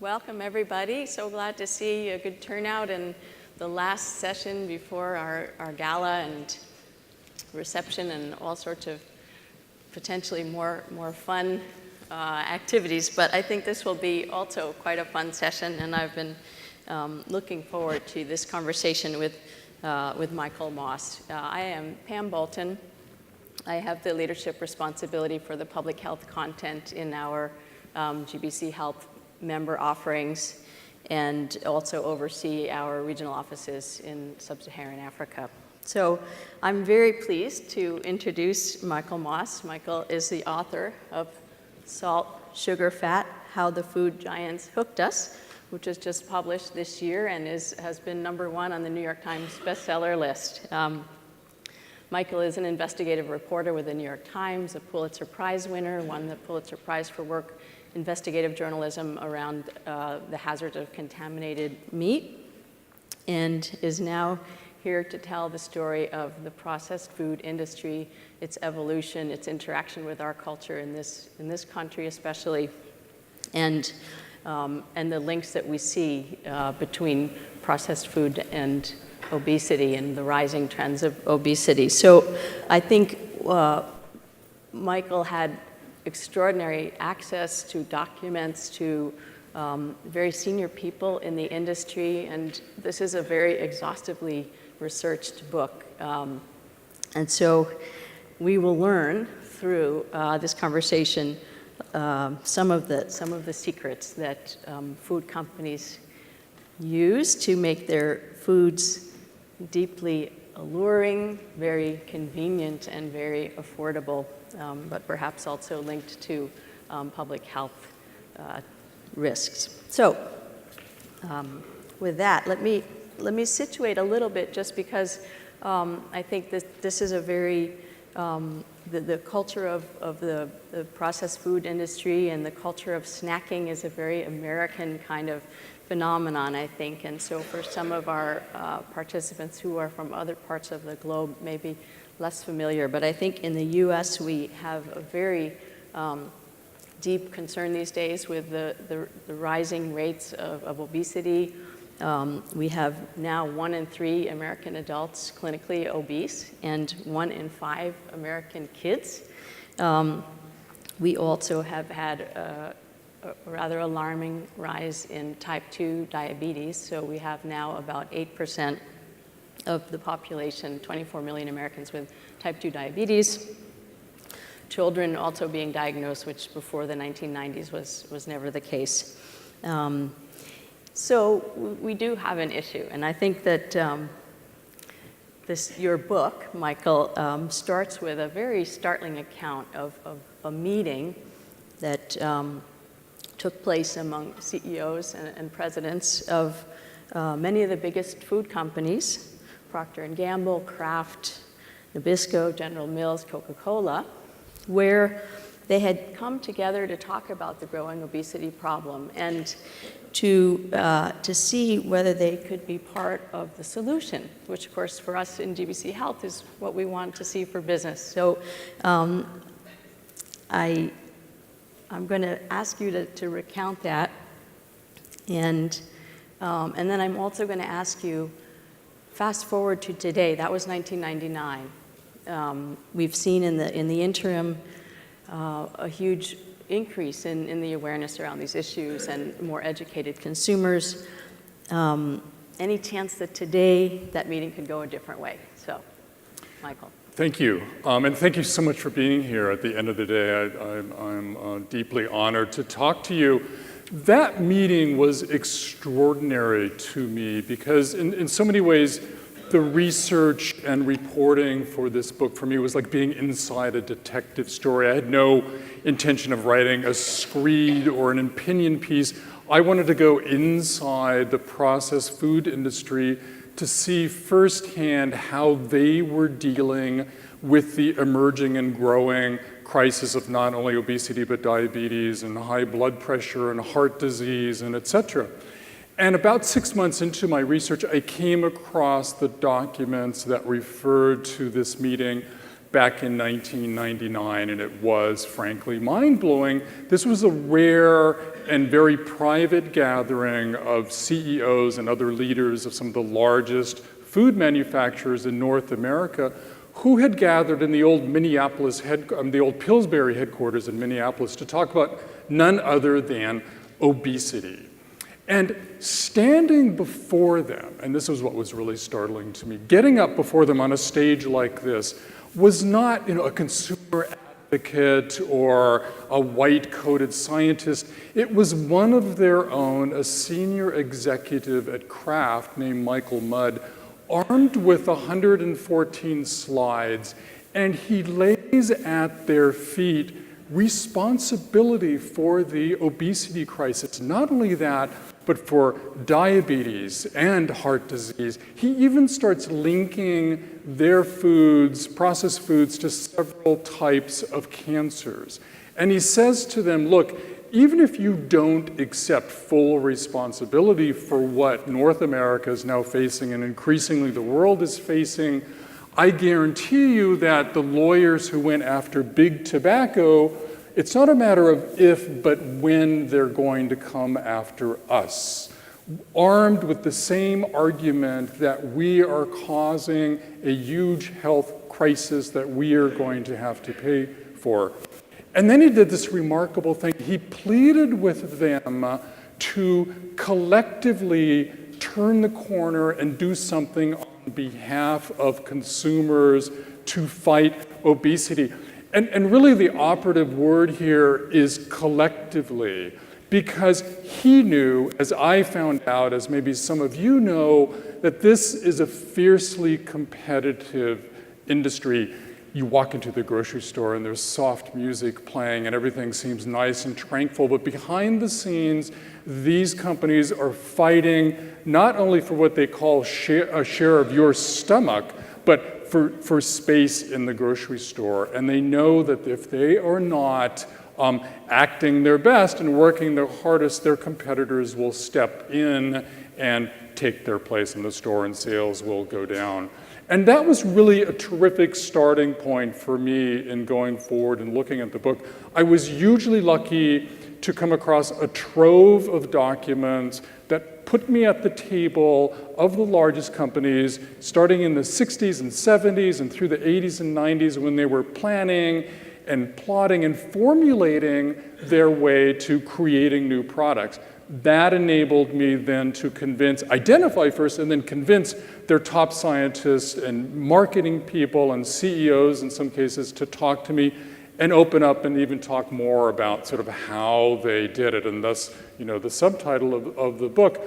Welcome, everybody. So glad to see a good turnout in the last session before our gala and reception and all sorts of potentially more fun activities. But I think this will be also quite a fun session, and I've been looking forward to this conversation with Michael Moss. I am Pam Bolton. I have the leadership responsibility for the public health content in our GBCHealth member offerings, and also oversee our regional offices in sub-Saharan Africa. So I'm very pleased to introduce Michael Moss. Michael is the author of Salt, Sugar, Fat, How the Food Giants Hooked Us, which is just published this year and has been #1 on the New York Times bestseller list. Michael is an investigative reporter with the New York Times, a Pulitzer-Prize winner, won the Pulitzer-Prize for work investigative journalism around the hazards of contaminated meat, and is now here to tell the story of the processed food industry, its evolution, its interaction with our culture in this country especially, and the links that we see between processed food and obesity and the rising trends of obesity. So I think Michael had extraordinary access to documents, to very senior people in the industry, and this is a very exhaustively researched book. And so we will learn through this conversation some of the secrets that food companies use to make their foods deeply alluring, very convenient, and very affordable, but perhaps also linked to public health risks. So with that, let me situate a little bit, just because I think that this is a very, the culture of the processed food industry and the culture of snacking is a very American kind of phenomenon, I think. And so for some of our participants who are from other parts of the globe, maybe less familiar, but I think in the US we have a very deep concern these days with the rising rates of obesity. We have now 1 in 3 American adults clinically obese, and 1 in 5 American kids. We also have had a rather alarming rise in type 2 diabetes. So we have now about 8% of the population, 24 million Americans with type 2 diabetes. Children also being diagnosed, which before the 1990s was never the case. So we do have an issue, and I think that your book, Michael, starts with a very startling account of a meeting that took place among CEOs and presidents of many of the biggest food companies, Procter & Gamble, Kraft, Nabisco, General Mills, Coca-Cola, where they had come together to talk about the growing obesity problem and to see whether they could be part of the solution, which of course for us in GBCHealth is what we want to see for business. So I'm going to ask you to recount that, and then I'm also going to ask you, fast forward to today. That was 1999. We've seen in the interim a huge increase in the awareness around these issues and more educated consumers. Any chance that today that meeting could go a different way? So, Michael. Thank you, and thank you so much for being here. At the end of the day, I'm deeply honored to talk to you. That meeting was extraordinary to me because in so many ways, the research and reporting for this book for me was like being inside a detective story. I had no intention of writing a screed or an opinion piece. I wanted to go inside the processed food industry to see firsthand how they were dealing with the emerging and growing crisis of not only obesity but diabetes and high blood pressure and heart disease and et cetera. And about 6 months into my research, I came across the documents that referred to this meeting back in 1999, and it was, frankly, mind-blowing. This was a rare and very private gathering of CEOs and other leaders of some of the largest food manufacturers in North America who had gathered in the old the old Pillsbury headquarters in Minneapolis to talk about none other than obesity. And standing before them, and this was what was really startling to me, getting up before them on a stage like this was not, a consumer advocate or a white-coated scientist. It was one of their own, a senior executive at Kraft named Michael Mudd, armed with 114 slides, and he lays at their feet responsibility for the obesity crisis. Not only that, but for diabetes and heart disease. He even starts linking their foods, processed foods, to several types of cancers. And he says to them, look, even if you don't accept full responsibility for what North America is now facing and increasingly the world is facing, I guarantee you that the lawyers who went after big tobacco, it's not a matter of if, but when they're going to come after us, armed with the same argument that we are causing a huge health crisis that we are going to have to pay for. And then he did this remarkable thing. He pleaded with them to collectively turn the corner and do something on behalf of consumers to fight obesity. And really the operative word here is collectively, because he knew, as I found out, as maybe some of you know, that this is a fiercely competitive industry. You walk into the grocery store and there's soft music playing and everything seems nice and tranquil, but behind the scenes, these companies are fighting not only for what they call a share of your stomach, but for space in the grocery store. And they know that if they are not acting their best and working their hardest, their competitors will step in and take their place in the store and sales will go down. And that was really a terrific starting point for me in going forward and looking at the book. I was hugely lucky to come across a trove of documents that put me at the table of the largest companies, starting in the 60s and 70s and through the 80s and 90s, when they were planning and plotting and formulating their way to creating new products. That enabled me then to identify first, and then convince their top scientists and marketing people and CEOs in some cases to talk to me and open up and even talk more about sort of how they did it, and thus, the subtitle of the book.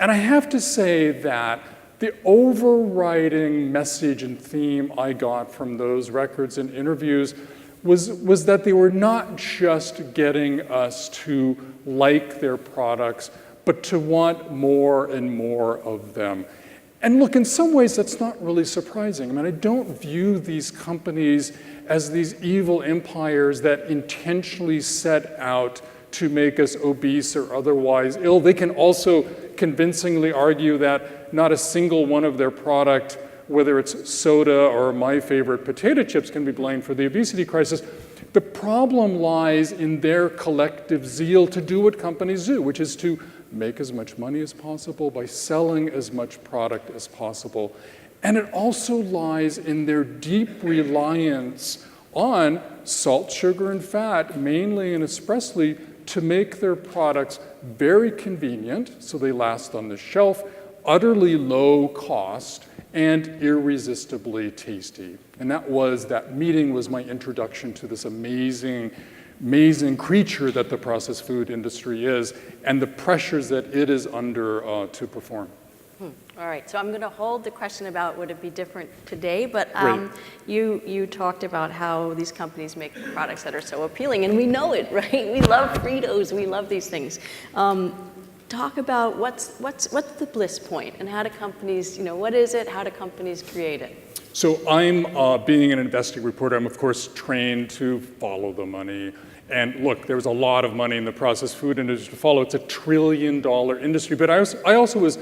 And I have to say that the overriding message and theme I got from those records and interviews was that they were not just getting us to like their products, but to want more and more of them. And look, in some ways, that's not really surprising. I mean, I don't view these companies as these evil empires that intentionally set out to make us obese or otherwise ill. They can also convincingly argue that not a single one of their product, whether it's soda or my favorite potato chips, can be blamed for the obesity crisis. The problem lies in their collective zeal to do what companies do, which is to make as much money as possible by selling as much product as possible. And it also lies in their deep reliance on salt, sugar, and fat, mainly and expressly, to make their products very convenient, so they last on the shelf, utterly low cost, and irresistibly tasty. And that meeting was my introduction to this amazing creature that the processed food industry is, and the pressures that it is under to perform. All right, so I'm going to hold the question about would it be different today, but you talked about how these companies make products that are so appealing, and we know it, right? We love Fritos, we love these things. Talk about what's the Bliss Point, and how do companies, what is it? How do companies create it? So I'm, being an investigative reporter, I'm of course trained to follow the money. And look, there's a lot of money in the processed food industry to follow. It's $1 trillion industry. But I also was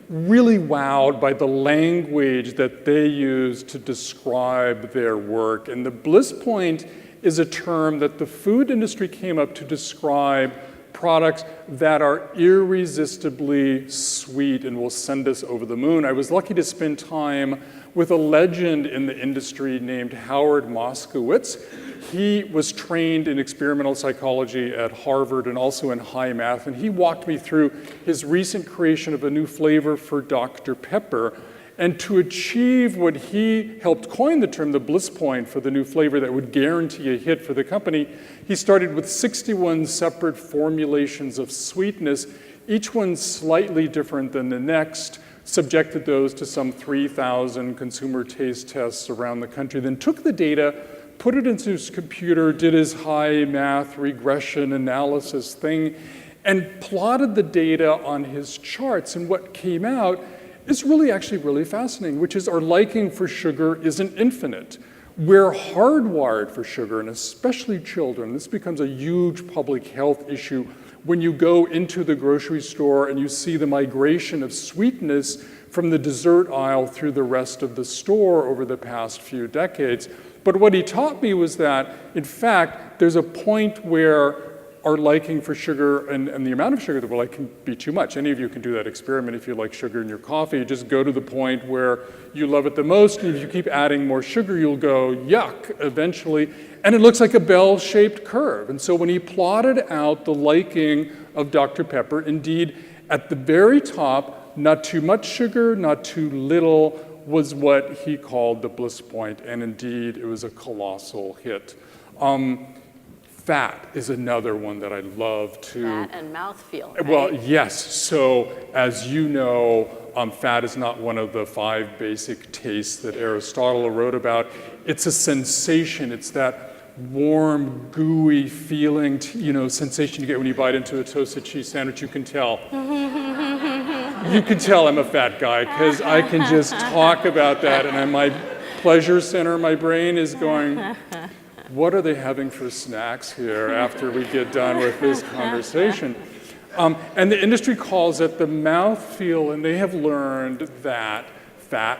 really wowed by the language that they use to describe their work. And the Bliss Point is a term that the food industry came up to describe products that are irresistibly sweet and will send us over the moon. I was lucky to spend time with a legend in the industry named Howard Moskowitz. He was trained in experimental psychology at Harvard and also in high math, and he walked me through his recent creation of a new flavor for Dr. Pepper. And to achieve what he helped coin the term, the Bliss Point, for the new flavor that would guarantee a hit for the company, he started with 61 separate formulations of sweetness, each one slightly different than the next, subjected those to some 3,000 consumer taste tests around the country, then took the data, put it into his computer, did his high math regression analysis thing, and plotted the data on his charts. And what came out is actually really fascinating, which is our liking for sugar isn't infinite. We're hardwired for sugar, and especially children. This becomes a huge public health issue when you go into the grocery store and you see the migration of sweetness from the dessert aisle through the rest of the store over the past few decades. But what he taught me was that, in fact, there's a point where our liking for sugar and the amount of sugar that we like can be too much. Any of you can do that experiment if you like sugar in your coffee. You just go to the point where you love it the most, and if you keep adding more sugar, you'll go, yuck, eventually. And it looks like a bell-shaped curve. And so when he plotted out the liking of Dr. Pepper, indeed, at the very top, not too much sugar, not too little, was what he called the Bliss Point. And indeed, it was a colossal hit. Fat is another one that I love to... Fat and mouthfeel, right? Well, yes. So as you know, fat is not one of the 5 basic tastes that Aristotle wrote about. It's a sensation. It's that warm, gooey feeling, sensation you get when you bite into a toasted cheese sandwich. You can tell. You can tell I'm a fat guy because I can just talk about that, and my pleasure center, my brain is going, what are they having for snacks here after we get done with this conversation? And the industry calls it the mouthfeel, and they have learned that fat,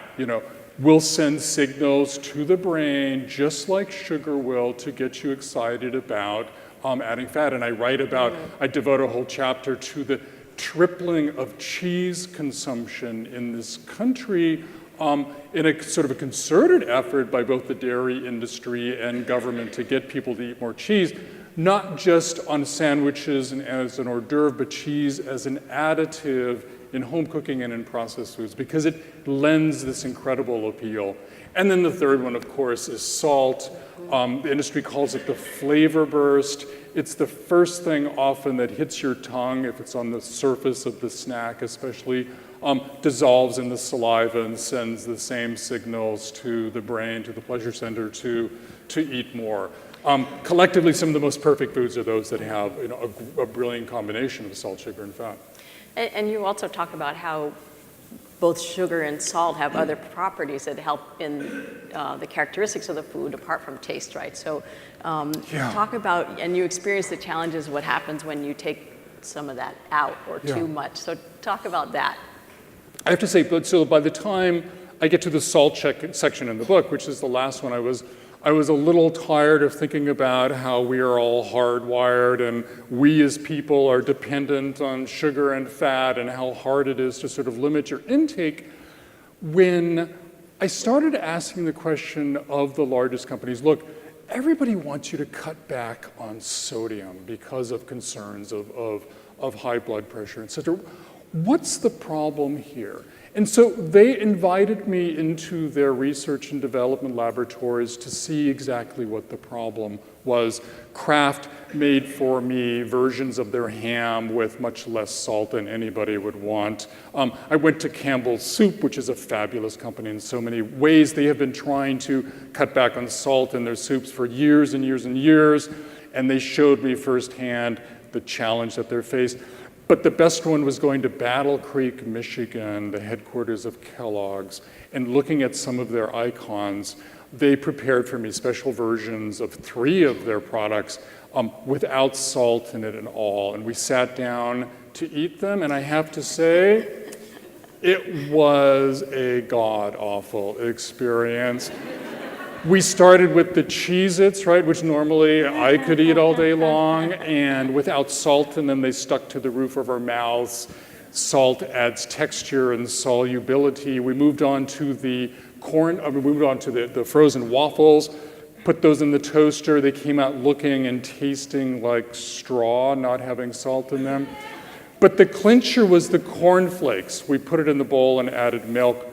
will send signals to the brain, just like sugar will, to get you excited about adding fat. And I devote a whole chapter to the tripling of cheese consumption in this country in a sort of a concerted effort by both the dairy industry and government to get people to eat more cheese, not just on sandwiches and as an hors d'oeuvre, but cheese as an additive in home cooking and in processed foods, because it lends this incredible appeal. And then the third one, of course, is salt. The industry calls it the flavor burst. It's the first thing often that hits your tongue, if it's on the surface of the snack especially, dissolves in the saliva and sends the same signals to the brain, to the pleasure center, to eat more. Collectively, some of the most perfect foods are those that have a brilliant combination of salt, sugar, and fat. And you also talk about how both sugar and salt have other properties that help in the characteristics of the food apart from taste, right? So talk about, and you experience the challenges, what happens when you take some of that out or too much. So talk about that. I have to say, so by the time I get to the salt section in the book, which is the last one, I was a little tired of thinking about how we are all hardwired and we as people are dependent on sugar and fat and how hard it is to sort of limit your intake, when I started asking the question of the largest companies, look, everybody wants you to cut back on sodium because of concerns of high blood pressure, etc. What's the problem here? And so they invited me into their research and development laboratories to see exactly what the problem was. Kraft made for me versions of their ham with much less salt than anybody would want. I went to Campbell's Soup, which is a fabulous company in so many ways. They have been trying to cut back on salt in their soups for years and years and years, and they showed me firsthand the challenge that they're faced. But the best one was going to Battle Creek, Michigan, the headquarters of Kellogg's, and looking at some of their icons. They prepared for me special versions of 3 of their products without salt in it at all. And we sat down to eat them, and I have to say, It was a god-awful experience. We started with the Cheez-Its, right, which normally I could eat all day long, and without salt, and then they stuck to the roof of our mouths. Salt adds texture and solubility. We moved on to the the frozen waffles, put those in the toaster. They came out looking and tasting like straw, not having salt in them. But the clincher was the cornflakes. We put it in the bowl and added milk,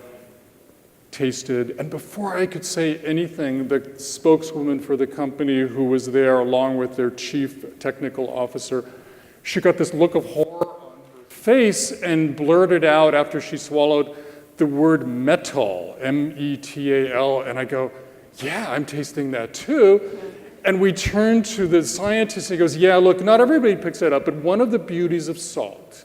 tasted, and before I could say anything, the spokeswoman for the company who was there, along with their chief technical officer, she got this look of horror on her face and blurted out after she swallowed the word metal, M-E-T-A-L, and I go, yeah, I'm tasting that too. And we turned to the scientist, and he goes, yeah, look, not everybody picks that up, but one of the beauties of salt,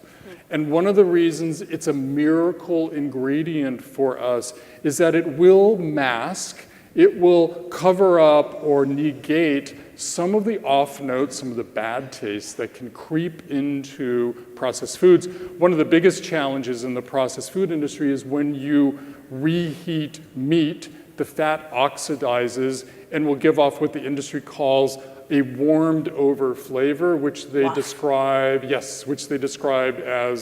and one of the reasons it's a miracle ingredient for us, is that it will mask, it will cover up or negate some of the off notes, some of the bad tastes that can creep into processed foods. One of the biggest challenges in the processed food industry is when you reheat meat, the fat oxidizes and will give off what the industry calls a warmed over flavor, which they describe, as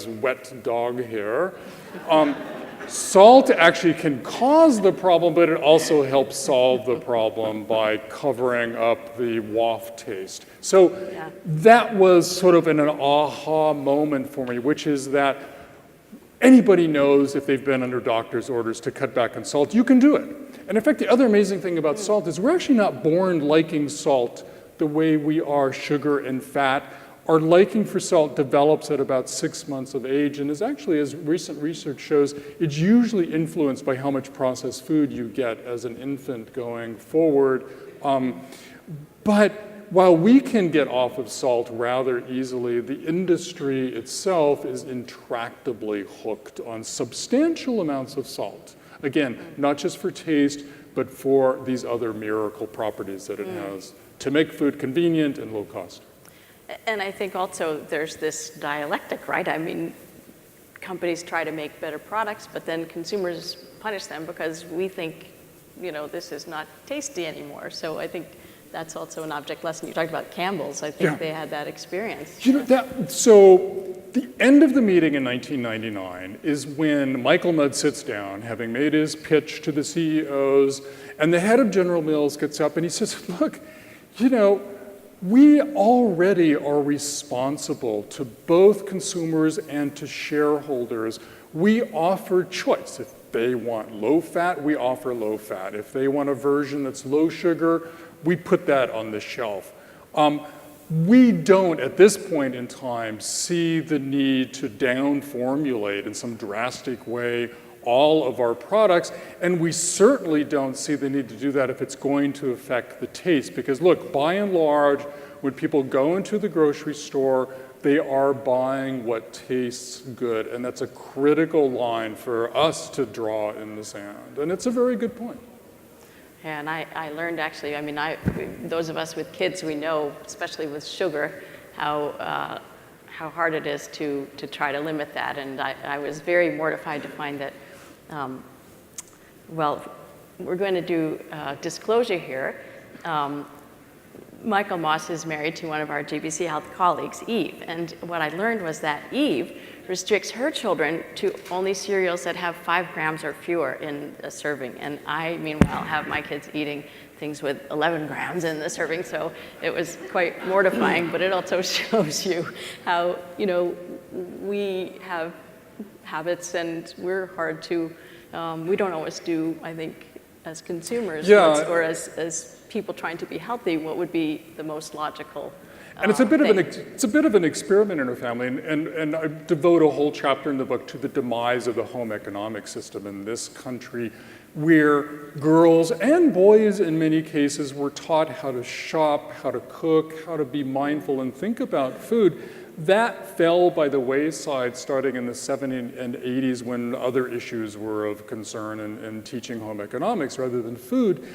wet dog hair. Salt actually can cause the problem, but it also helps solve the problem by covering up the waft taste. So that was sort of an aha moment for me, which is that anybody knows if they've been under doctor's orders to cut back on salt, you can do it. And in fact, the other amazing thing about salt is we're actually not born liking salt the way we are sugar and fat. Our liking for salt develops at about 6 months of age and is actually, as recent research shows, it's usually influenced by how much processed food you get as an infant going forward. But while we can get off of salt rather easily, the industry itself is intractably hooked on substantial amounts of salt. Again, not just for taste, but for these other miracle properties that it has to make food convenient and low cost. And I think also there's this dialectic, right? I mean, companies try to make better products, but then consumers punish them because we think, this is not tasty anymore. So I think that's also an object lesson. You talked about Campbell's. I think they had that experience. So the end of the meeting in 1999 is when Michael Mudd sits down, having made his pitch to the CEOs, and the head of General Mills gets up and he says, look, we already are responsible to both consumers and to shareholders. We offer choice. If they want low fat, we offer low fat. If they want a version that's low sugar, we put that on the shelf. We don't, at this point in time, see the need to down-formulate in some drastic way all of our products, and we certainly don't see the need to do that if it's going to affect the taste. Because look, by and large, when people go into the grocery store, they are buying what tastes good, and that's a critical line for us to draw in the sand, and it's a very good point. And I learned actually, those of us with kids, we know, especially with sugar, how hard it is to try to limit that. And I was very mortified to find that, we're going to do disclosure here. Michael Moss is married to one of our GBCHealth colleagues, Eve. And what I learned was that Eve restricts her children to only cereals that have 5 grams or fewer in a serving. And I, meanwhile, have my kids eating things with 11 grams in the serving. So it was quite mortifying, but it also shows you how, we have habits and we're hard to, we don't always do, I think, as consumers or as people trying to be healthy, what would be the most logical and it's a bit of an experiment in our family, and I devote a whole chapter in the book to the demise of the home economic system in this country, where girls and boys in many cases were taught how to shop, how to cook, how to be mindful and think about food. That fell by the wayside starting in the 70s and 80s when other issues were of concern in teaching home economics rather than food.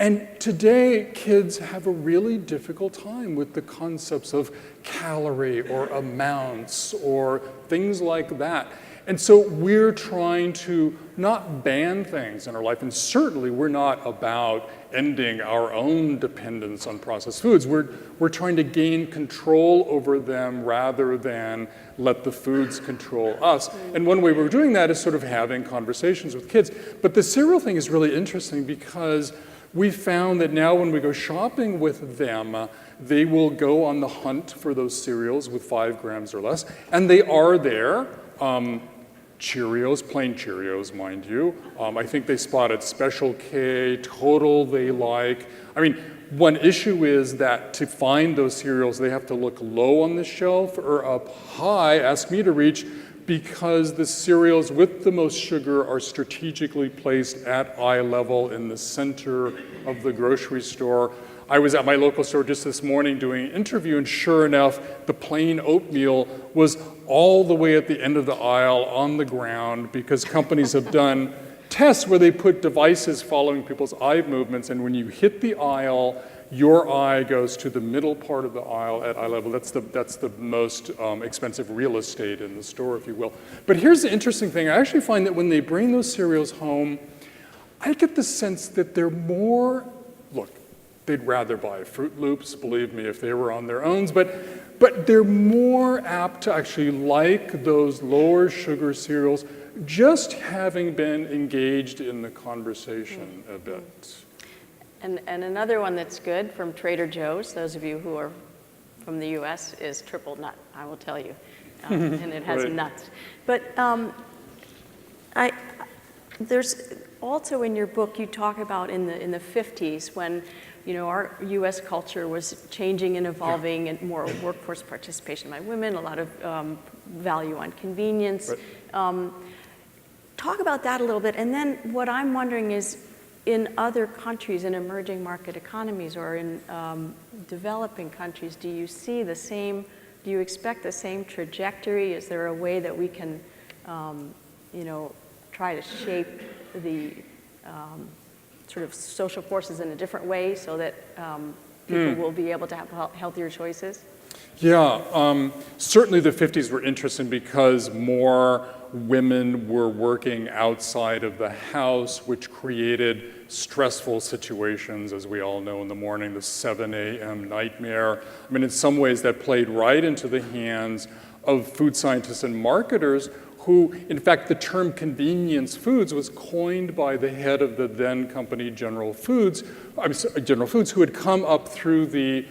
And today, kids have a really difficult time with the concepts of calorie or amounts or things like that. And so we're trying to not ban things in our life, and certainly we're not about ending our own dependence on processed foods. We're trying to gain control over them rather than let the foods control us. And one way we're doing that is sort of having conversations with kids. But the cereal thing is really interesting because we found that now when we go shopping with them, they will go on the hunt for those cereals with 5 grams or less, and they are there. Cheerios, plain Cheerios, mind you. I think they spotted Special K, Total they like. I mean, one issue is that to find those cereals, they have to look low on the shelf or up high, ask me to reach, because the cereals with the most sugar are strategically placed at eye level in the center of the grocery store. I was at my local store just this morning doing an interview, and sure enough, the plain oatmeal was all the way at the end of the aisle on the ground because companies have done tests where they put devices following people's eye movements, and when you hit the aisle, your eye goes to the middle part of the aisle at eye level. That's the most expensive real estate in the store, if you will. But here's the interesting thing. I actually find that when they bring those cereals home, I get the sense that they're more, look, they'd rather buy Fruit Loops, believe me, if they were on their own, but they're more apt to actually like those lower sugar cereals, just having been engaged in the conversation a bit. And another one that's good from Trader Joe's, those of you who are from the US, is Triple Nut, I will tell you. And it has Right. nuts. But there's also in your book, you talk about in the 50s when our U.S. culture was changing and evolving, and more workforce participation by women, a lot of value on convenience. Right. Talk about that a little bit. And then what I'm wondering is, in other countries, in emerging market economies or in developing countries, do you expect the same trajectory? Is there a way that we can, try to shape the sort of social forces in a different way so that people will be able to have healthier choices? Yeah, certainly the 50s were interesting because more women were working outside of the house, which created stressful situations, as we all know in the morning, the 7 a.m. nightmare. I mean, in some ways that played right into the hands of food scientists and marketers who, in fact, the term convenience foods was coined by the head of the then company General Foods, who had come up through the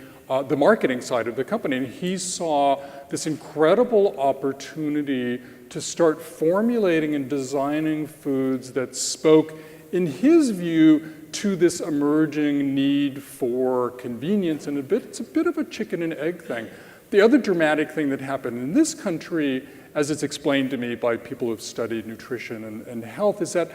marketing side of the company. And he saw this incredible opportunity to start formulating and designing foods that spoke, in his view, to this emerging need for convenience. And it's a bit of a chicken and egg thing. The other dramatic thing that happened in this country, as it's explained to me by people who've studied nutrition and health, is that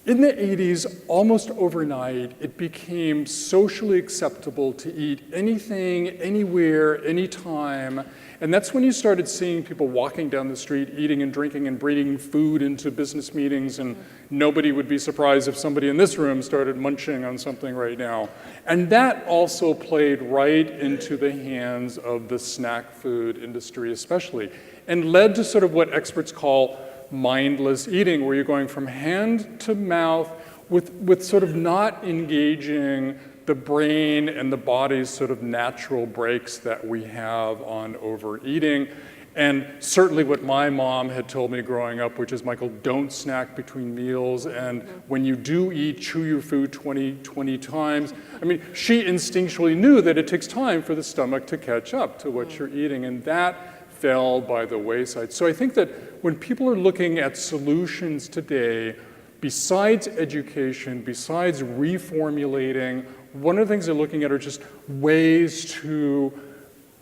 in the 80s, almost overnight, it became socially acceptable to eat anything, anywhere, anytime. And that's when you started seeing people walking down the street, eating and drinking and bringing food into business meetings, and nobody would be surprised if somebody in this room started munching on something right now. And that also played right into the hands of the snack food industry especially, and led to sort of what experts call mindless eating, where you're going from hand to mouth with sort of not engaging the brain and the body's sort of natural breaks that we have on overeating. And certainly what my mom had told me growing up, which is, Michael, don't snack between meals, and when you do eat, chew your food 20 times. I mean, she instinctually knew that it takes time for the stomach to catch up to what you're eating, and that fell by the wayside. So I think that when people are looking at solutions today, besides education, besides reformulating, one of the things they're looking at are just ways to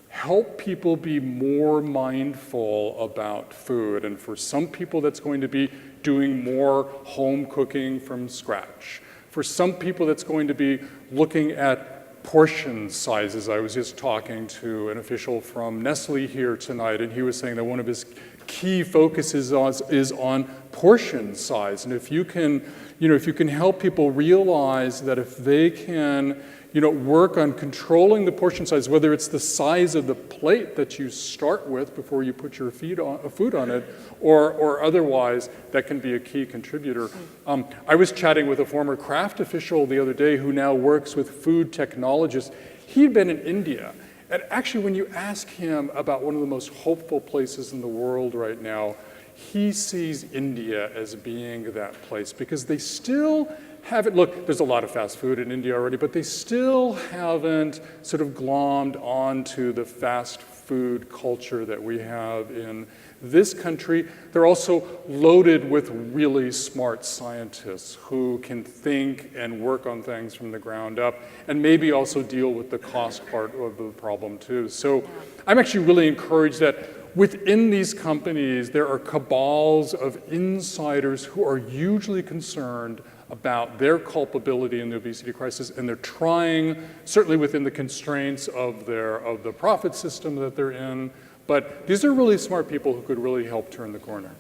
help people be more mindful about food. And for some people, that's going to be doing more home cooking from scratch. For some people, that's going to be looking at portion sizes. I was just talking to an official from Nestle here tonight, and he was saying that one of his key focuses is on portion size. And if you can, if you can help people realize that if they can, work on controlling the portion size, whether it's the size of the plate that you start with before you put your food on it, or otherwise, that can be a key contributor. I was chatting with a former Kraft official the other day who now works with food technologists. He'd been in India. And actually, when you ask him about one of the most hopeful places in the world right now, he sees India as being that place because they still haven't, look, there's a lot of fast food in India already, but they still haven't sort of glommed onto the fast food culture that we have in this country. They're also loaded with really smart scientists who can think and work on things from the ground up and maybe also deal with the cost part of the problem too. So I'm actually really encouraged that within these companies, there are cabals of insiders who are hugely concerned about their culpability in the obesity crisis, and they're trying, certainly within the constraints of the profit system that they're in, but these are really smart people who could really help turn the corner.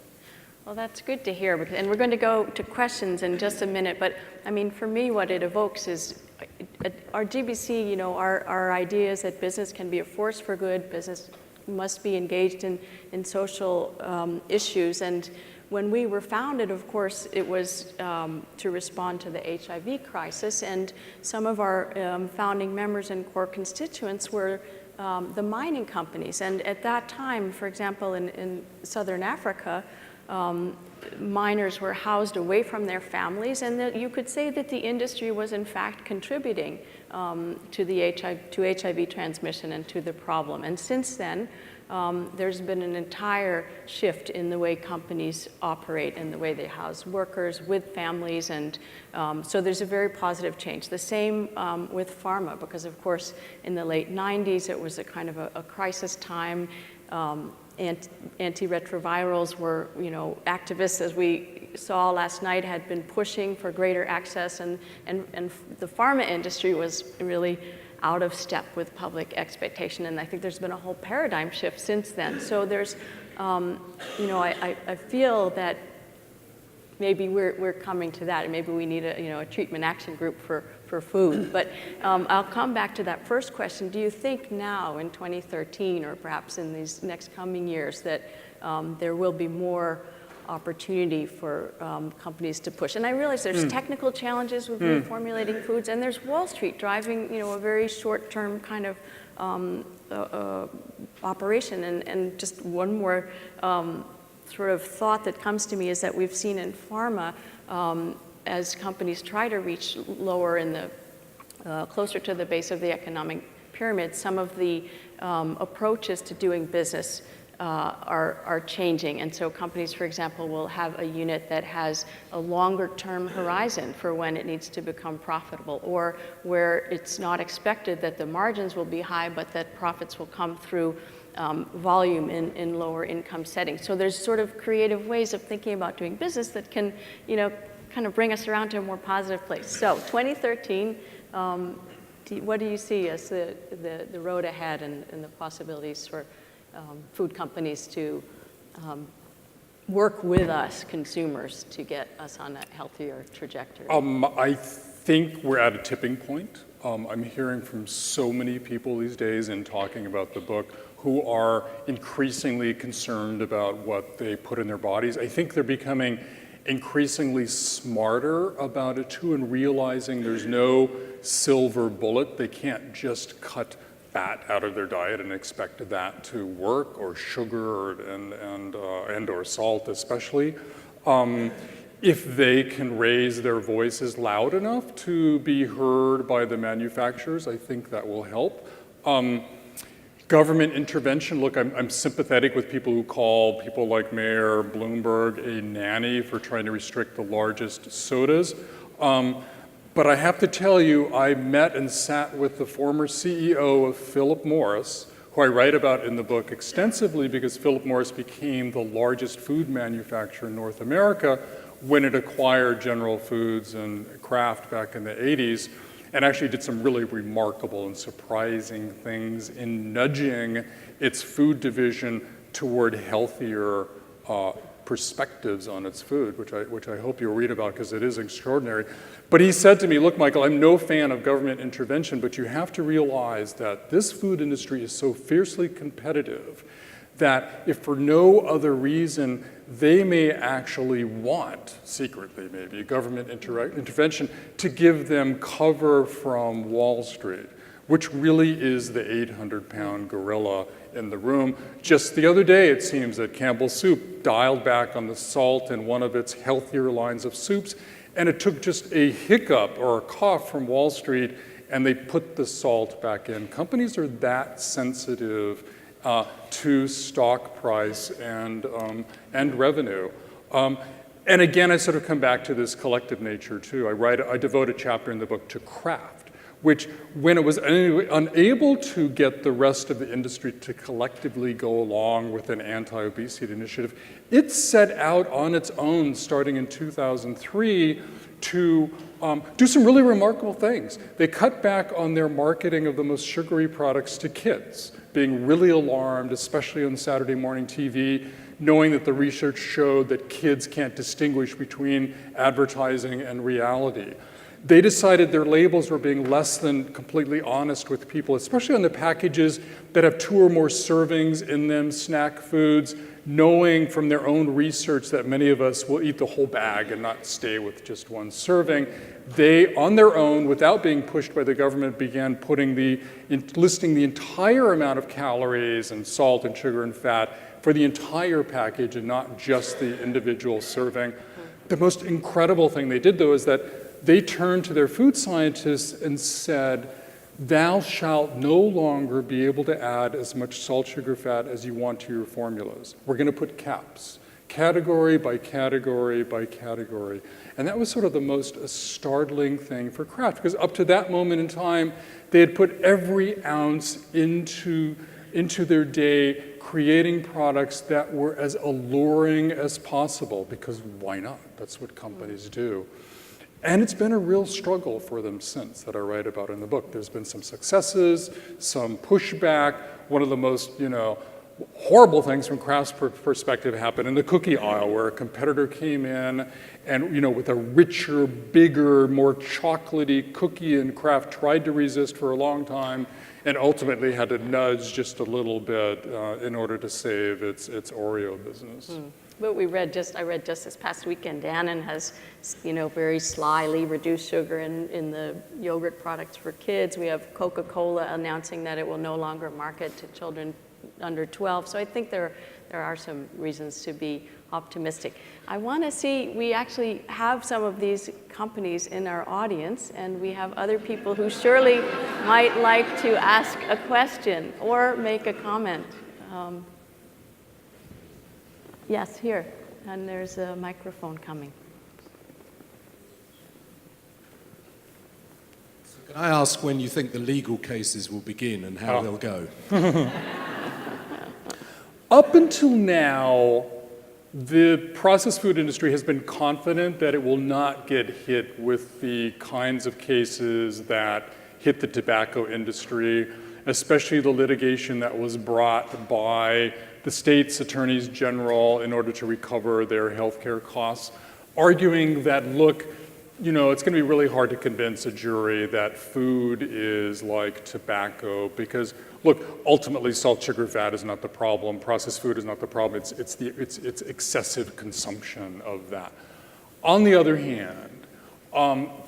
Well, that's good to hear, and we're going to go to questions in just a minute, but I mean, for me, what it evokes is our GBC, our ideas that business can be a force for good, business must be engaged in social issues, and when we were founded, of course, it was to respond to the HIV crisis, and some of our founding members and core constituents were the mining companies. And at that time, for example, in Southern Africa, miners were housed away from their families, and that you could say that the industry was in fact contributing to HIV transmission and to the problem. And since then, there's been an entire shift in the way companies operate and the way they house workers with families, and so there's a very positive change. The same with pharma, because of course in the late 90s it was a kind of a crisis time. Antiretrovirals were, activists, as we saw last night, had been pushing for greater access, and the pharma industry was really out of step with public expectation, and I think there's been a whole paradigm shift since then. So there's, I feel that maybe we're coming to that, and maybe we need a treatment action group for food. But I'll come back to that first question. Do you think now in 2013, or perhaps in these next coming years, that there will be more opportunity for companies to push? And I realize there's technical challenges with reformulating foods, and there's Wall Street driving, a very short-term kind of operation. And just one more sort of thought that comes to me is that we've seen in pharma, as companies try to reach lower in the closer to the base of the economic pyramid, some of the approaches to doing business are changing. And so companies, for example, will have a unit that has a longer term horizon for when it needs to become profitable, or where it's not expected that the margins will be high, but that profits will come through volume in lower income settings. So there's sort of creative ways of thinking about doing business that can, kind of bring us around to a more positive place. So 2013, what do you see as the road ahead and the possibilities for food companies to work with us, consumers, to get us on a healthier trajectory? I think we're at a tipping point. I'm hearing from so many people these days in talking about the book who are increasingly concerned about what they put in their bodies. I think they're becoming increasingly smarter about it too, and realizing there's no silver bullet. They can't just cut fat out of their diet and expect that to work, or sugar and or salt especially. If they can raise their voices loud enough to be heard by the manufacturers, I think that will help. Government intervention, look, I'm sympathetic with people who call people like Mayor Bloomberg a nanny for trying to restrict the largest sodas. But I have to tell you, I met and sat with the former CEO of Philip Morris, who I write about in the book extensively because Philip Morris became the largest food manufacturer in North America when it acquired General Foods and Kraft back in the 80s. and actually did some really remarkable and surprising things in nudging its food division toward healthier perspectives on its food, which I hope you'll read about because it is extraordinary. But he said to me, look, Michael, I'm no fan of government intervention, but you have to realize that this food industry is so fiercely competitive that if for no other reason, they may actually want, secretly maybe, government intervention to give them cover from Wall Street, which really is the 800-pound gorilla in the room. Just the other day, it seems that Campbell's Soup dialed back on the salt in one of its healthier lines of soups, and it took just a hiccup or a cough from Wall Street, and they put the salt back in. Companies are that sensitive to stock price and revenue. And again, I sort of come back to this collective nature too. I devote a chapter in the book to craft, which when it was unable to get the rest of the industry to collectively go along with an anti-obesity initiative, it set out on its own starting in 2003 to do some really remarkable things. They cut back on their marketing of the most sugary products to kids, being really alarmed, especially on Saturday morning TV, knowing that the research showed that kids can't distinguish between advertising and reality. They decided their labels were being less than completely honest with people, especially on the packages that have 2 or more servings in them, snack foods, knowing from their own research that many of us will eat the whole bag and not stay with just 1 serving. They, on their own, without being pushed by the government, began listing the entire amount of calories and salt and sugar and fat for the entire package and not just the individual serving. The most incredible thing they did, though, is that they turned to their food scientists and said, thou shalt no longer be able to add as much salt, sugar, fat as you want to your formulas. We're going to put caps, category by category by category. And that was sort of the most startling thing for Kraft, because up to that moment in time, they had put every ounce into their day creating products that were as alluring as possible, because why not? That's what companies do. And it's been a real struggle for them since that I write about in the book. There's been some successes, some pushback. One of the most, horrible things from Kraft's perspective happened in the cookie aisle, where a competitor came in and, with a richer, bigger, more chocolatey cookie, and Kraft tried to resist for a long time and ultimately had to nudge just a little bit in order to save its Oreo business. But I read just this past weekend, Dannon has, very slyly reduced sugar in the yogurt products for kids. We have Coca-Cola announcing that it will no longer market to children under 12. So I think there are some reasons to be optimistic. I want to see, we actually have some of these companies in our audience, and we have other people who surely might like to ask a question or make a comment. Yes, here, and there's a microphone coming. So can I ask when you think the legal cases will begin and how they'll go? Up until now, the processed food industry has been confident that it will not get hit with the kinds of cases that hit the tobacco industry, especially the litigation that was brought by the state's attorneys general in order to recover their healthcare costs, arguing that, look, it's going to be really hard to convince a jury that food is like tobacco because, look, ultimately salt, sugar, fat is not the problem. Processed food is not the problem. It's excessive consumption of that. On the other hand,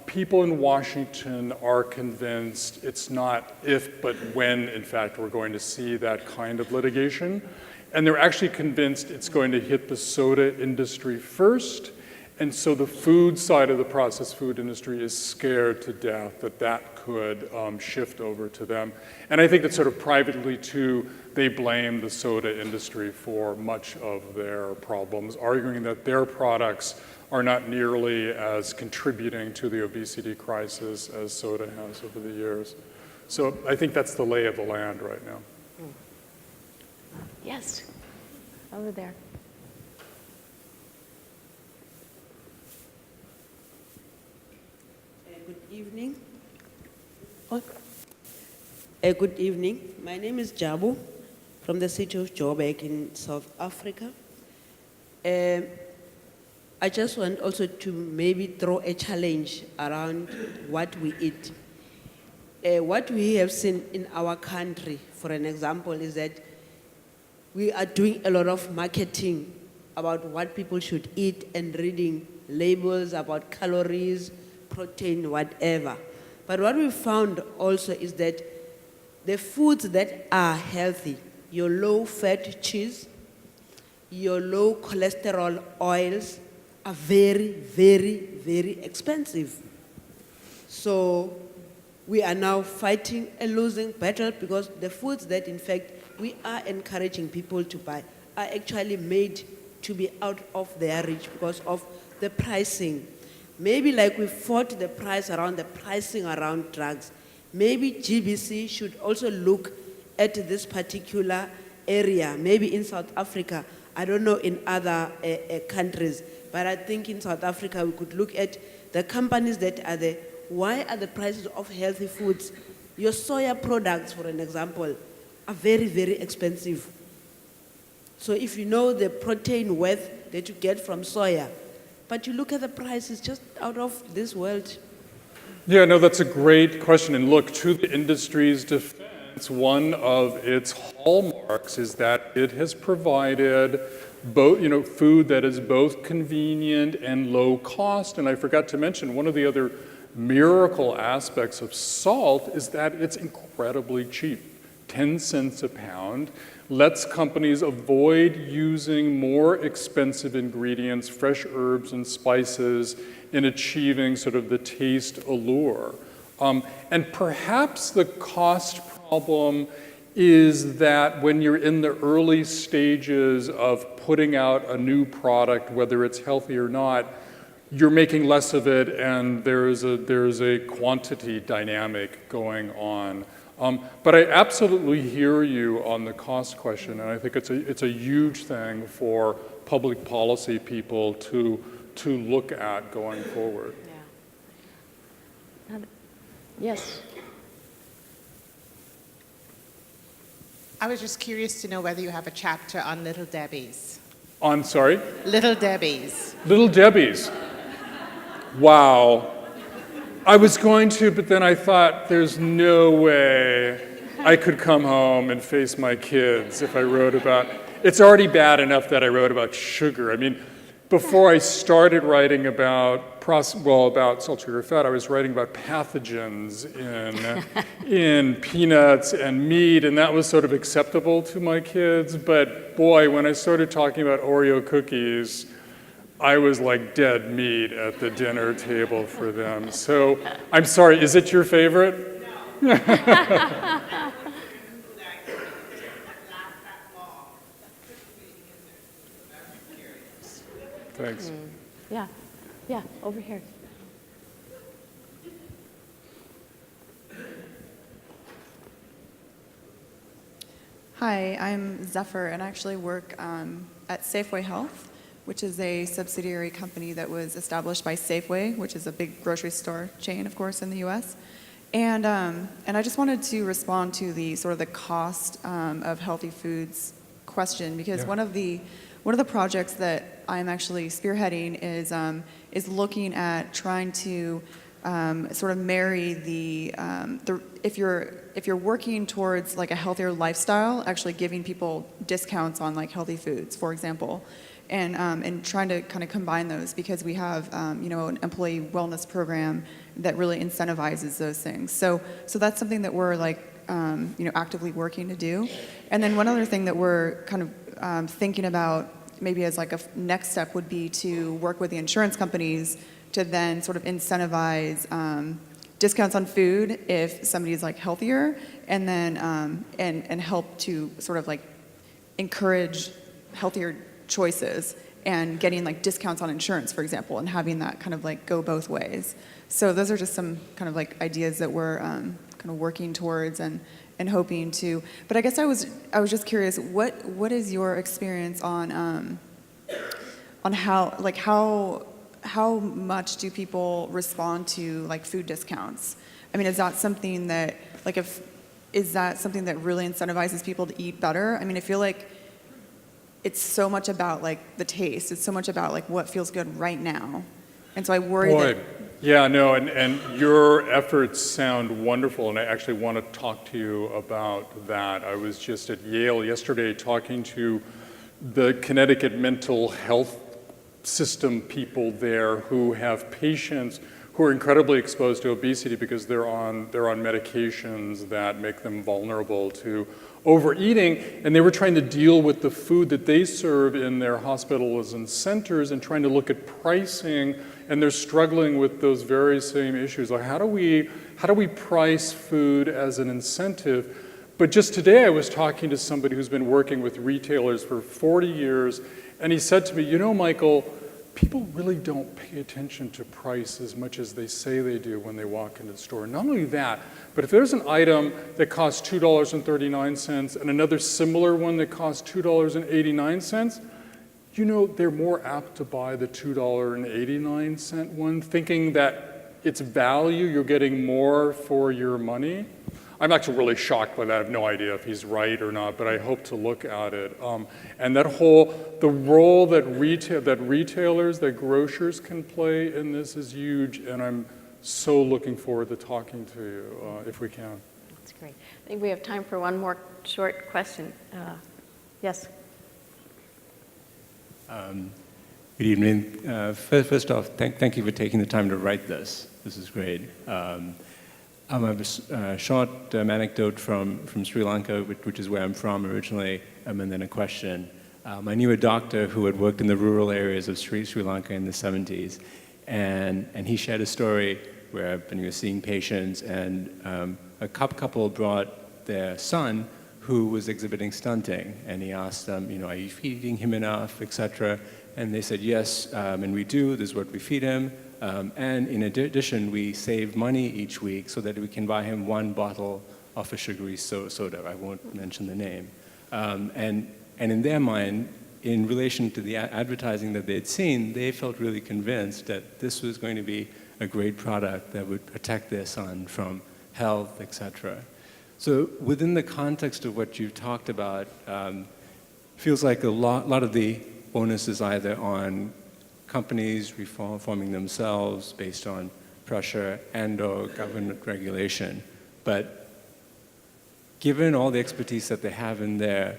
people in Washington are convinced it's not if, but when, in fact, we're going to see that kind of litigation. And they're actually convinced it's going to hit the soda industry first. And so the food side of the processed food industry is scared to death that could shift over to them. And I think that sort of privately, too, they blame the soda industry for much of their problems, arguing that their products are not nearly as contributing to the obesity crisis as soda has over the years. So I think that's the lay of the land right now. Yes, over there. Good evening. Good evening. My name is Jabu from the city of Joburg in South Africa. I just want also to maybe throw a challenge around what we eat. What we have seen in our country, for an example, is that we are doing a lot of marketing about what people should eat and reading labels about calories, protein, whatever. But what we found also is that the foods that are healthy, your low-fat cheese, your low cholesterol oils, are very, very, very expensive. So we are now fighting a losing battle because the foods that, in fact, we are encouraging people to buy are actually made to be out of their reach because of the pricing. Maybe like we fought the pricing around drugs, maybe GBC should also look at this particular area, maybe in South Africa. I don't know in other countries, but I think in South Africa we could look at the companies that are there. Why are the prices of healthy foods, your soya products, for an example, are very, very expensive? So if you know the protein worth that you get from soya, but you look at the price, it's just out of this world. Yeah, no, that's a great question. And look, to the industry's defense, one of its hallmarks is that it has provided both, food that is both convenient and low cost. And I forgot to mention, one of the other miracle aspects of salt is that it's incredibly cheap. 10 cents a pound lets companies avoid using more expensive ingredients, fresh herbs and spices, in achieving sort of the taste allure. And perhaps the cost problem is that when you're in the early stages of putting out a new product, whether it's healthy or not, you're making less of it, and there's a quantity dynamic going on. But I absolutely hear you on the cost question, and I think it's a huge thing for public policy people to look at going forward. Yeah. Yes. I was just curious to know whether you have a chapter on Little Debbie's. On, sorry? Little Debbie's. Little Debbie's. Wow. I was going to, but then I thought there's no way I could come home and face my kids if I wrote about, it's already bad enough that I wrote about sugar. I mean, before I started writing about salt, sugar, fat, I was writing about pathogens in peanuts and meat, and that was sort of acceptable to my kids. But boy, when I started talking about Oreo cookies, I was like dead meat at the dinner table for them. So I'm sorry, is it your favorite? No. Thanks. Yeah, over here. Hi, I'm Zephyr, and I actually work at Safeway Health, which is a subsidiary company that was established by Safeway, which is a big grocery store chain, of course, in the U.S. And I just wanted to respond to the sort of the cost of healthy foods question, because one of the projects that I'm actually spearheading is looking at trying to sort of marry the if you're working towards like a healthier lifestyle, actually giving people discounts on like healthy foods, for example, and trying to kind of combine those, because we have an employee wellness program that really incentivizes those things. So that's something that we're like actively working to do. And then one other thing that we're kind of thinking about maybe as like a next step would be to work with the insurance companies to then sort of incentivize discounts on food if somebody's like healthier, and then and help to sort of like encourage healthier choices and getting like discounts on insurance, for example, and having that kind of like go both ways. So those are just some kind of like ideas that we're kind of working towards and hoping to. But I guess I was just curious, what is your experience on how much do people respond to like food discounts? I mean, is that something that, like, is that something that really incentivizes people to eat better? I mean, I feel like it's so much about, like, the taste. It's so much about, like, what feels good right now. And so I worry that... Yeah, no, and your efforts sound wonderful, and I actually want to talk to you about that. I was just at Yale yesterday talking to the Connecticut mental health system people there who have patients who are incredibly exposed to obesity because they're on medications that make them vulnerable to overeating, and they were trying to deal with the food that they serve in their hospitals and centers and trying to look at pricing, and they're struggling with those very same issues. Like, how do we price food as an incentive? But just today I was talking to somebody who's been working with retailers for 40 years, and he said to me, you know, Michael, people really don't pay attention to price as much as they say they do when they walk into the store. Not only that, but if there's an item that costs $2.39 and another similar one that costs $2.89, you know, they're more apt to buy the $2.89 one, thinking that it's value, you're getting more for your money. I'm actually really shocked by that. I have no idea if he's right or not, but I hope to look at it. And the role that retailers, that grocers can play in this is huge, and I'm so looking forward to talking to you, if we can. That's great. I think we have time for one more short question. Yes? Good evening. First off, thank you for taking the time to write this. This is great. I have a short anecdote from Sri Lanka, which is where I'm from originally, and then a question. I knew a doctor who had worked in the rural areas of Sri Lanka in the 70s, and he shared a story where when he was seeing patients, and a couple brought their son who was exhibiting stunting, and he asked them, you know, are you feeding him enough, etc. And they said, yes, and we do, this is what we feed him. And in addition, we save money each week so that we can buy him one bottle of a sugary soda. I won't mention the name. And in their mind, in relation to the advertising that they'd seen, they felt really convinced that this was going to be a great product that would protect their son from health, etc. So within the context of what you've talked about, feels like a lot of the onus is either on companies reforming themselves based on pressure and/or government regulation. But given all the expertise that they have in there,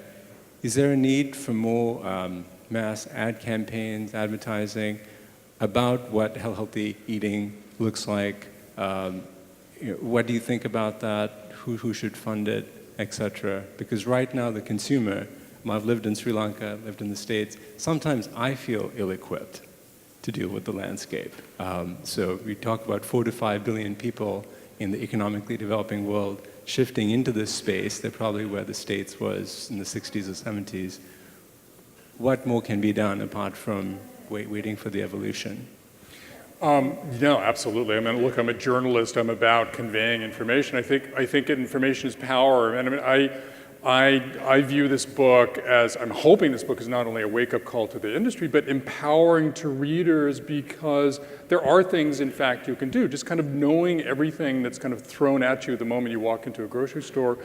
is there a need for more mass ad campaigns, advertising about what healthy eating looks like? What do you think about that? Who should fund it, etc.? Because right now the consumer, I've lived in Sri Lanka, lived in the States, sometimes I feel ill-equipped to deal with the landscape. So we talk about 4 to 5 billion people in the economically developing world shifting into this space. They're probably where the States was in the 60s or 70s. What more can be done apart from waiting for the evolution? No, absolutely. I mean, look, I'm a journalist. I'm about conveying information. I think information is power. And I mean, I view this book as, I'm hoping this book is not only a wake-up call to the industry, but empowering to readers, because there are things, in fact, you can do. Just kind of knowing everything that's kind of thrown at you the moment you walk into a grocery store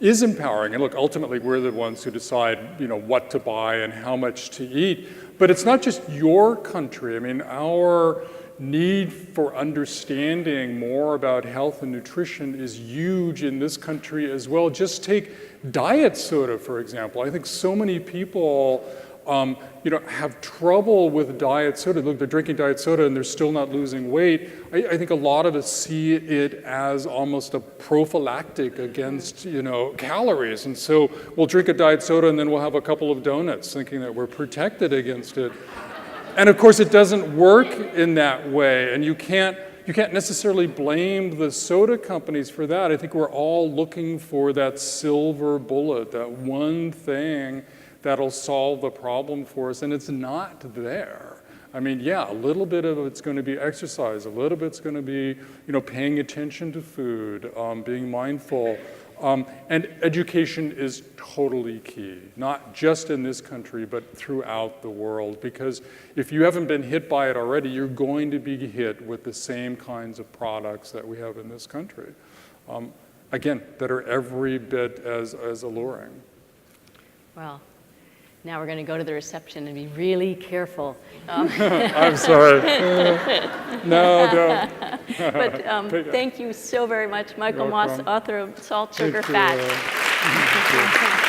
is empowering. And look, ultimately, we're the ones who decide, you know, what to buy and how much to eat. But it's not just your country. I mean, our need for understanding more about health and nutrition is huge in this country as well. Just take diet soda, for example. I think so many people have trouble with diet soda. Look, they're drinking diet soda and they're still not losing weight. I think a lot of us see it as almost a prophylactic against, calories. And so we'll drink a diet soda and then we'll have a couple of donuts thinking that we're protected against it. And of course, it doesn't work in that way, and you can't necessarily blame the soda companies for that. I think we're all looking for that silver bullet, that one thing that'll solve the problem for us, and it's not there. I mean, yeah, a little bit of it's going to be exercise, a little bit's going to be, paying attention to food, being mindful. And education is totally key, not just in this country, but throughout the world, because if you haven't been hit by it already, you're going to be hit with the same kinds of products that we have in this country. Again, that are every bit as alluring. Well, now we're going to go to the reception and be really careful. I'm sorry. No, don't. But thank you so very much, Michael Moss, welcome. author of Salt, Thank Sugar, you. Fat.